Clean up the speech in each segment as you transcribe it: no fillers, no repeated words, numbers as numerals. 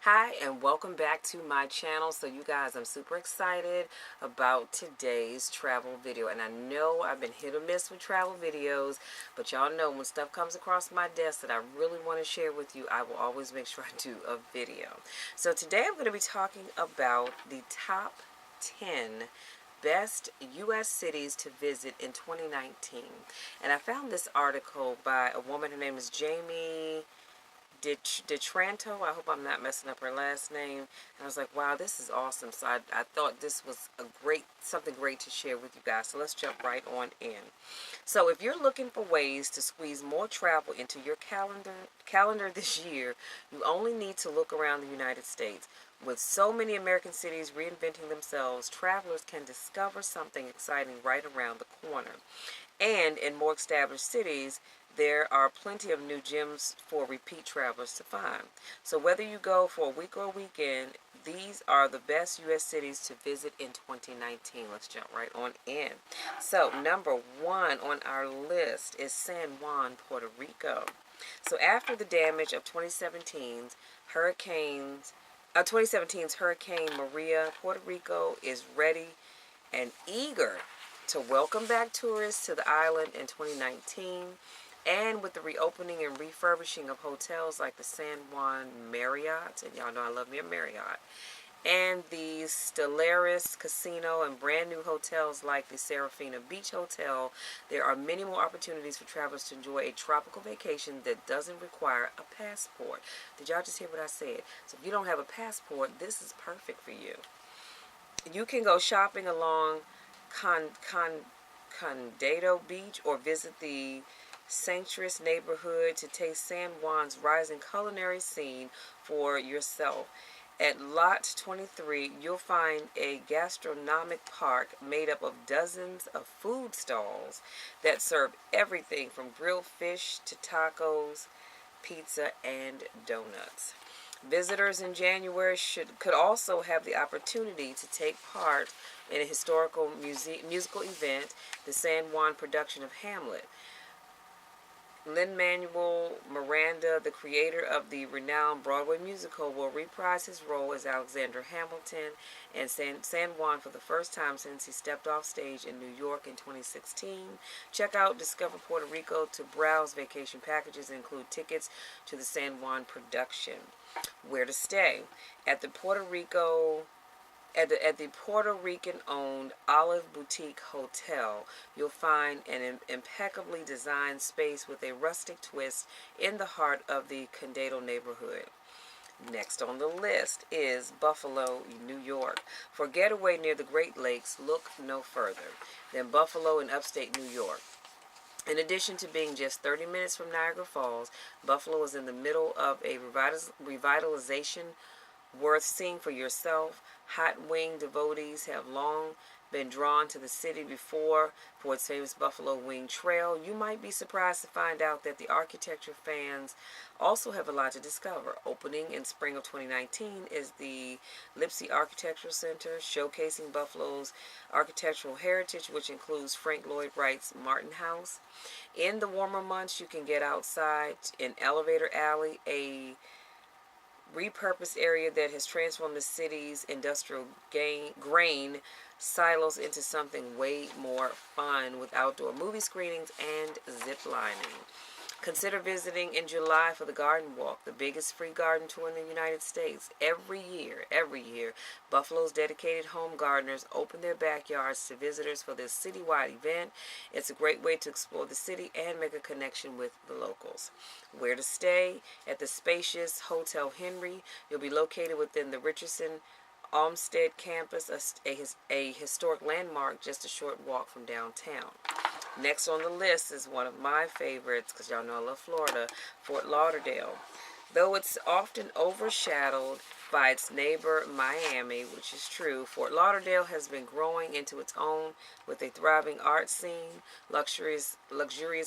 Hi and welcome back to my channel. So you guys, I'm super excited about today's travel video, and I know I've been hit or miss with travel videos, but y'all know when stuff comes across my desk that I really want to share with you, I will always make sure I do a video. So today I'm going to be talking about the top 10 best U.S. cities to visit in 2019, and I found this article by a woman. Her name is Jamie DeTranto. I hope I'm not messing up her last name. And I was like, wow, this is awesome. So I thought this was something great to share with you guys. So let's jump right on in. So if you're looking for ways to squeeze more travel into your calendar this year, you only need to look around the United States. With so many American cities reinventing themselves, travelers can discover something exciting right around the corner. And in more established cities, there are plenty of new gems for repeat travelers to find. So whether you go for a week or a weekend, these are the best U.S. cities to visit in 2019. Let's jump right on in. So number one on our list is San Juan, Puerto Rico. So after the damage of 2017's Hurricane Maria, Puerto Rico is ready and eager to welcome back tourists to the island in 2019. And with the reopening and refurbishing of hotels like the San Juan Marriott, and y'all know I love me a Marriott, and the Stellaris Casino and brand new hotels like the Serafina Beach Hotel, there are many more opportunities for travelers to enjoy a tropical vacation that doesn't require a passport. Did y'all just hear what I said? So if you don't have a passport, this is perfect for you. You can go shopping along Condado Beach or visit the Sanctuous neighborhood to taste San Juan's rising culinary scene for yourself. At Lot 23, you'll find a gastronomic park made up of dozens of food stalls that serve everything from grilled fish to tacos, pizza, and donuts. Visitors in January could also have the opportunity to take part in a historical musical event, the San Juan production of Hamlet. Lin-Manuel Miranda, the creator of the renowned Broadway musical, will reprise his role as Alexander Hamilton in San Juan for the first time since he stepped off stage in New York in 2016. Check out Discover Puerto Rico to browse vacation packages that include tickets to the San Juan production. Where to stay? At the Puerto Rican-owned Olive Boutique Hotel, you'll find an impeccably designed space with a rustic twist in the heart of the Condado neighborhood. Next on the list is Buffalo, New York. For a getaway near the Great Lakes, look no further than Buffalo in upstate New York. In addition to being just 30 minutes from Niagara Falls, Buffalo is in the middle of a revitalization worth seeing for yourself. Hot wing devotees have long been drawn to the city for its famous Buffalo Wing Trail. You might be surprised to find out that the architecture fans also have a lot to discover. Opening in spring of 2019 is the Lipsy Architectural Center, showcasing Buffalo's architectural heritage, which includes Frank Lloyd Wright's Martin House. In the warmer months, you can get outside in Elevator Alley, a repurposed area that has transformed the city's industrial grain silos into something way more fun with outdoor movie screenings and zip lining. Consider visiting in July for the Garden Walk, the biggest free garden tour in the United States. Every year, Buffalo's dedicated home gardeners open their backyards to visitors for this citywide event. It's a great way to explore the city and make a connection with the locals. Where to stay? At the spacious Hotel Henry. You'll be located within the Richardson Olmstead Campus, a historic landmark just a short walk from downtown. Next on the list is one of my favorites, because y'all know I love Florida, Fort Lauderdale. Though it's often overshadowed by its neighbor Miami, which is true, Fort Lauderdale has been growing into its own with a thriving art scene, luxurious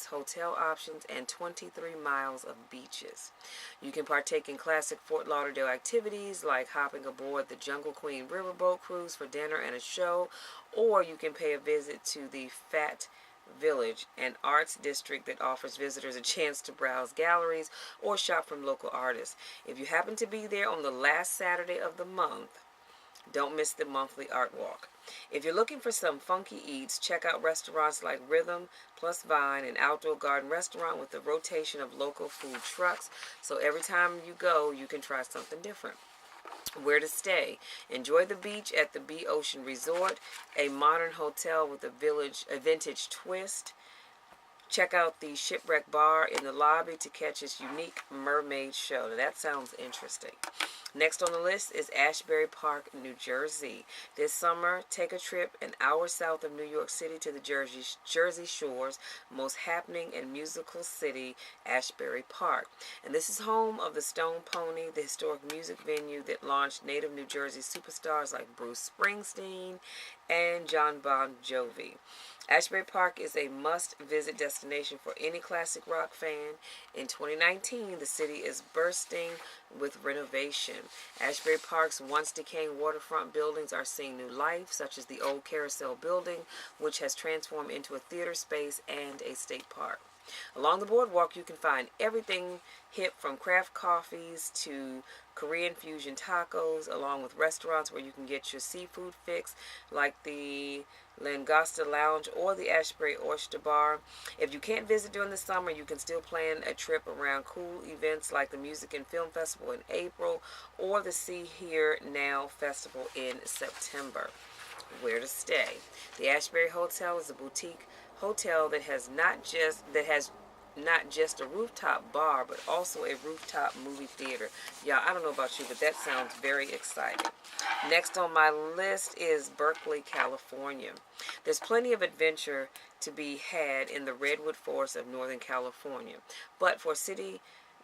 hotel options, and 23 miles of beaches. You can partake in classic Fort Lauderdale activities like hopping aboard the Jungle Queen riverboat cruise for dinner and a show, or you can pay a visit to the Fat Village, an arts district that offers visitors a chance to browse galleries or shop from local artists. If you happen to be there on the last Saturday of the month, don't miss the monthly art walk. If you're looking for some funky eats, check out restaurants like Rhythm Plus Vine, an outdoor garden restaurant with a rotation of local food trucks. So every time you go, you can try something different. Where to stay? Enjoy the beach at the Bee Ocean Resort, a modern hotel with a vintage twist. Check out the Shipwreck Bar in the lobby to catch its unique mermaid show. Now, that sounds interesting. Next on the list is Asbury Park, New Jersey. This summer, take a trip an hour south of New York City to the Jersey Shore's most happening and musical city, Asbury Park. And this is home of the Stone Pony, the historic music venue that launched native New Jersey superstars like Bruce Springsteen and John Bon Jovi. Asbury Park is a must-visit destination for any classic rock fan. In 2019, the city is bursting with renovation. Asbury Park's once decaying waterfront buildings are seeing new life, such as the old Carousel building, which has transformed into a theater space and a state park. Along the boardwalk, you can find everything hip from craft coffees to Korean fusion tacos, along with restaurants where you can get your seafood fix, like the Langosta Lounge or the Ashbury Oyster Bar. If you can't visit during the summer, you can still plan a trip around cool events like the Music and Film Festival in April or the See Here Now Festival in September. Where to stay? The Asbury Hotel is a boutique hotel that has not just a rooftop bar, but also a rooftop movie theater. Yeah, I don't know about you, but that sounds very exciting. Next on my list is Berkeley, California. There's plenty of adventure to be had in the redwood forest of Northern California, but for a city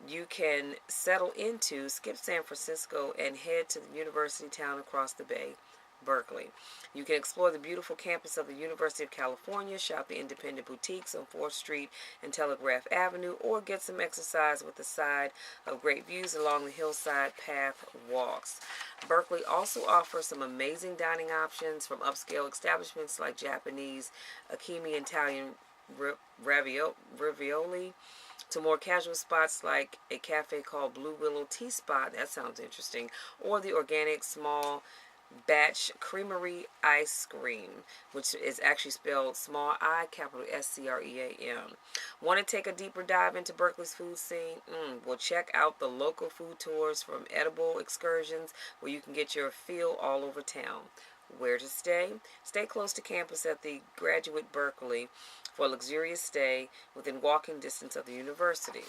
you can settle into, skip San Francisco and head to the university town across the bay, Berkeley. You can explore the beautiful campus of the University of California, shop the independent boutiques on 4th Street and Telegraph Avenue, or get some exercise with the side of great views along the hillside path walks. Berkeley also offers some amazing dining options from upscale establishments like Japanese, Akimi, Italian ravioli, to more casual spots like a cafe called Blue Willow Tea Spot. That sounds interesting. Or the organic small batch creamery ice cream, which is actually spelled small I, capital SCREAM. Want to take a deeper dive into Berkeley's food scene? Well, check out the local food tours from edible excursions where you can get your feel all over town. Where to stay? Stay close to campus at the Graduate Berkeley for a luxurious stay within walking distance of the university.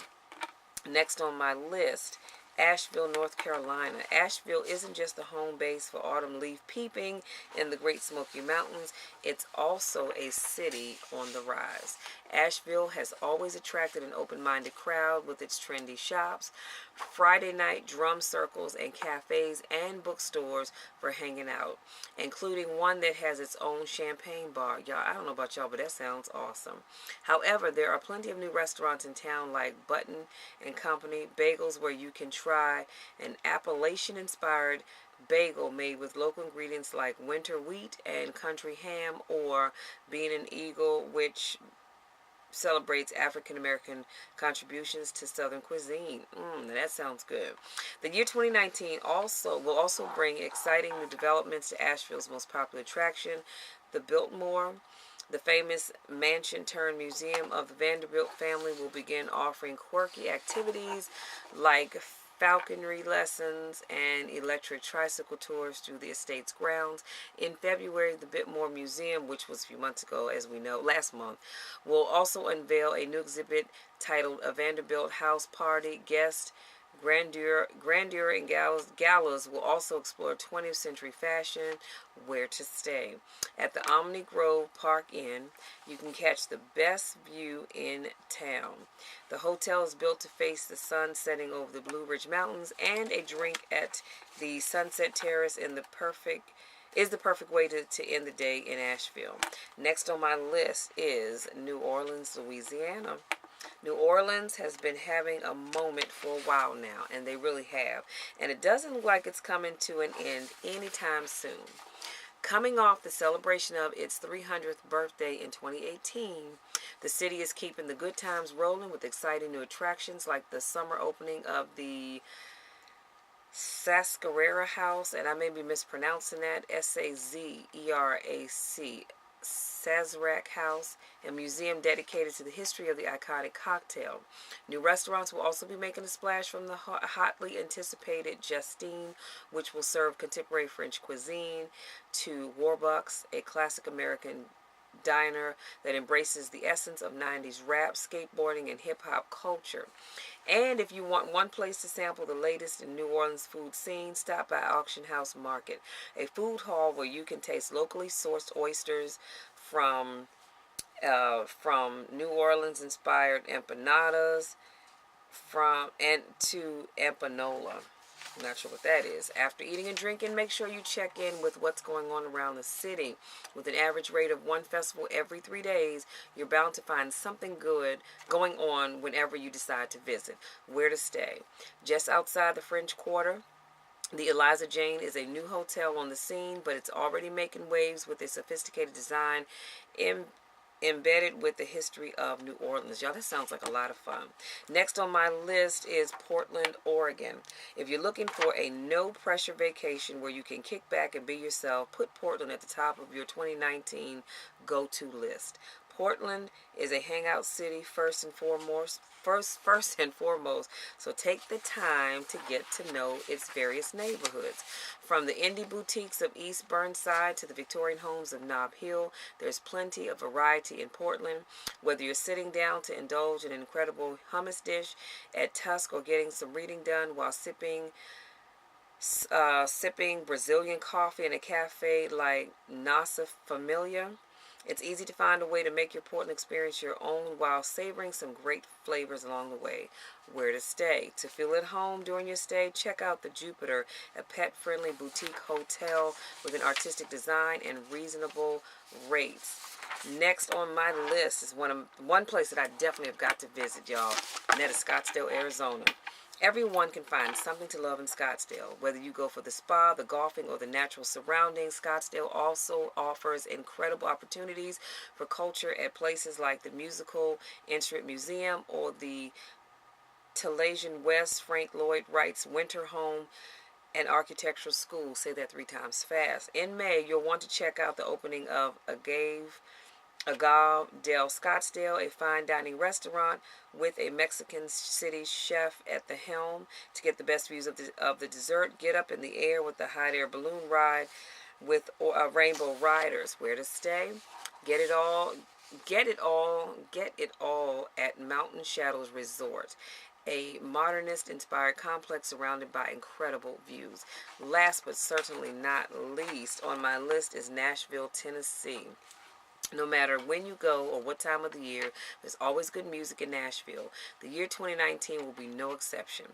Next on my list, Asheville, North Carolina. Asheville isn't just a home base for autumn leaf peeping in the Great Smoky Mountains. It's also a city on the rise. Asheville has always attracted an open-minded crowd with its trendy shops, Friday night drum circles, and cafes and bookstores for hanging out, including one that has its own champagne bar. Y'all, I don't know about y'all, but that sounds awesome. However, there are plenty of new restaurants in town like Button and Company Bagels, where you can try an Appalachian-inspired bagel made with local ingredients like winter wheat and country ham, or Bean and Eagle, which celebrates African American contributions to Southern cuisine. That sounds good. The year 2019 will also bring exciting new developments to Asheville's most popular attraction, the Biltmore. The famous mansion-turned-museum of the Vanderbilt family will begin offering quirky activities like falconry lessons and electric tricycle tours through the estate's grounds. In February, the Biltmore Museum, which was a few months ago, as we know, last month, will also unveil a new exhibit titled A Vanderbilt House Party. Guest Grandeur and galas will also explore 20th century fashion. Where to stay? At the Omni Grove Park Inn, you can catch the best view in town. The hotel is built to face the sun setting over the Blue Ridge Mountains, and a drink at the Sunset Terrace is the perfect way to end the day in Asheville. Next on my list is New Orleans, Louisiana. New Orleans has been having a moment for a while now, and they really have. And it doesn't look like it's coming to an end anytime soon. Coming off the celebration of its 300th birthday in 2018, The city is keeping the good times rolling with exciting new attractions like the summer opening of the Sascarera House, and I may be mispronouncing that, Sazerac, Sazerac House, a museum dedicated to the history of the iconic cocktail. New restaurants will also be making a splash from the hotly anticipated Justine, which will serve contemporary French cuisine, to Warbucks, a classic American diner that embraces the essence of 90s rap, skateboarding, and hip-hop culture. And if you want one place to sample the latest in New Orleans food scene, stop by Auction House Market, a food hall where you can taste locally sourced oysters from New Orleans inspired empanadas and to empanola. I'm not sure what that is. After eating and drinking, make sure you check in with what's going on around the city. With an average rate of one festival every 3 days, you're bound to find something good going on whenever you decide to visit. Where to stay? Just outside the French Quarter, the Eliza Jane is a new hotel on the scene, but it's already making waves with a sophisticated design embedded with the history of New Orleans. Y'all, that sounds like a lot of fun. Next on my list is Portland, Oregon. If you're looking for a no-pressure vacation where you can kick back and be yourself, put Portland at the top of your 2019 go-to list. Portland is a hangout city first and foremost, so take the time to get to know its various neighborhoods. From the indie boutiques of East Burnside to the Victorian homes of Nob Hill, there's plenty of variety in Portland. Whether you're sitting down to indulge in an incredible hummus dish at Tusk or getting some reading done while sipping Brazilian coffee in a cafe like Nossa Familia, it's easy to find a way to make your Portland experience your own while savoring some great flavors along the way. Where to stay? To feel at home during your stay, check out the Jupiter, a pet-friendly boutique hotel with an artistic design and reasonable rates. Next on my list is one place that I definitely have got to visit, y'all, and that is Scottsdale, Arizona. Everyone can find something to love in Scottsdale. Whether you go for the spa, the golfing, or the natural surroundings, Scottsdale also offers incredible opportunities for culture at places like the Musical Instrument Museum or the Talasian West Frank Lloyd Wright's Winter Home and Architectural School. Say that 3 times fast. In May, you'll want to check out the opening of Agave del Scottsdale, a fine dining restaurant with a Mexican City chef at the helm. To get the best views of the dessert, get up in the air with the hot air balloon ride with Rainbow Riders. Where to stay? Get it all at Mountain Shadows Resort, a modernist-inspired complex surrounded by incredible views. Last but certainly not least on my list is Nashville, Tennessee. No matter when you go or what time of the year, there's always good music in Nashville. The year 2019 will be no exception.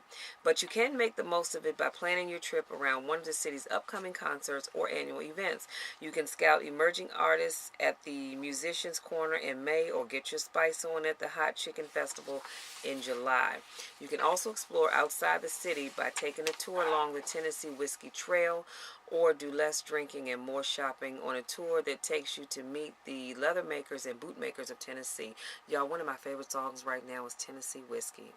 But you can make the most of it by planning your trip around one of the city's upcoming concerts or annual events. You can scout emerging artists at the Musicians Corner in May or get your spice on at the Hot Chicken Festival in July. You can also explore outside the city by taking a tour along the Tennessee Whiskey Trail or do less drinking and more shopping on a tour that takes you to meet the leather makers and boot makers of Tennessee. Y'all, one of my favorite songs right now is Tennessee Whiskey.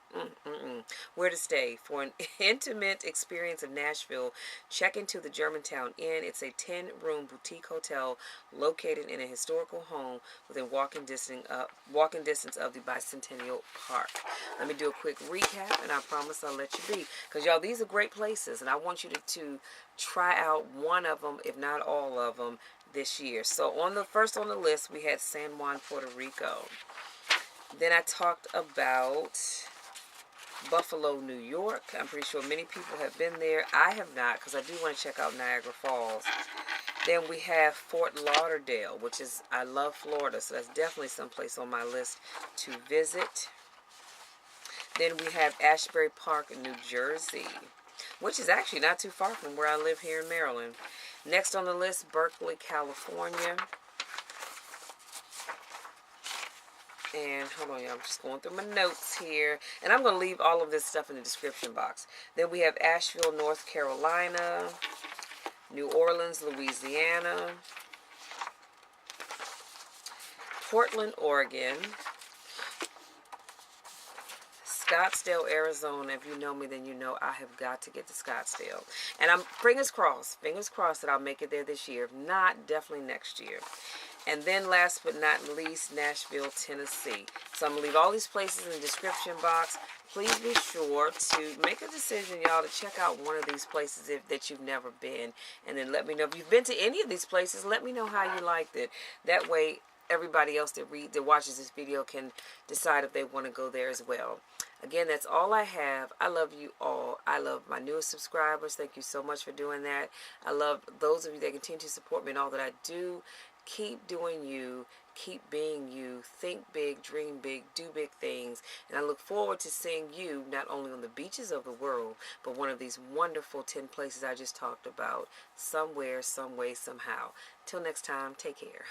Where to stay? For an intimate experience of Nashville, check into the Germantown Inn. It's a 10-room boutique hotel located in a historical home within walking distance of the Bicentennial Park. Let me do a quick recap, and I promise I'll let you be. Because, y'all, these are great places, and I want you to try out one of them, if not all of them, this year. So first on the list, we had San Juan, Puerto Rico. Then I talked about Buffalo, New York. I'm pretty sure many people have been there. I have not, because I do want to check out Niagara Falls. Then we have Fort Lauderdale, which is, I love Florida, so that's definitely someplace on my list to visit. Then we have Asbury Park, New Jersey, which is actually not too far from where I live here in Maryland. Next on the list, Berkeley, California. And hold on, y'all, I'm just going through my notes here. And I'm going to leave all of this stuff in the description box. Then we have Asheville, North Carolina. New Orleans, Louisiana. Portland, Oregon. Scottsdale, Arizona. If you know me, then you know I have got to get to Scottsdale. And I'm fingers crossed that I'll make it there this year. If not, definitely next year. And then last but not least, Nashville, Tennessee. So I'm going to leave all these places in the description box. Please be sure to make a decision, y'all, to check out one of these places that you've never been. And then let me know if you've been to any of these places. Let me know how you liked it. That way, everybody else that watches this video can decide if they want to go there as well. Again, that's all I have. I love you all. I love my newest subscribers. Thank you so much for doing that. I love those of you that continue to support me in all that I do. Keep doing you. Keep being you. Think big, dream big, do big things. And I look forward to seeing you not only on the beaches of the world, but one of these wonderful 10 places I just talked about. Somewhere, some way, somehow. Till next time, take care.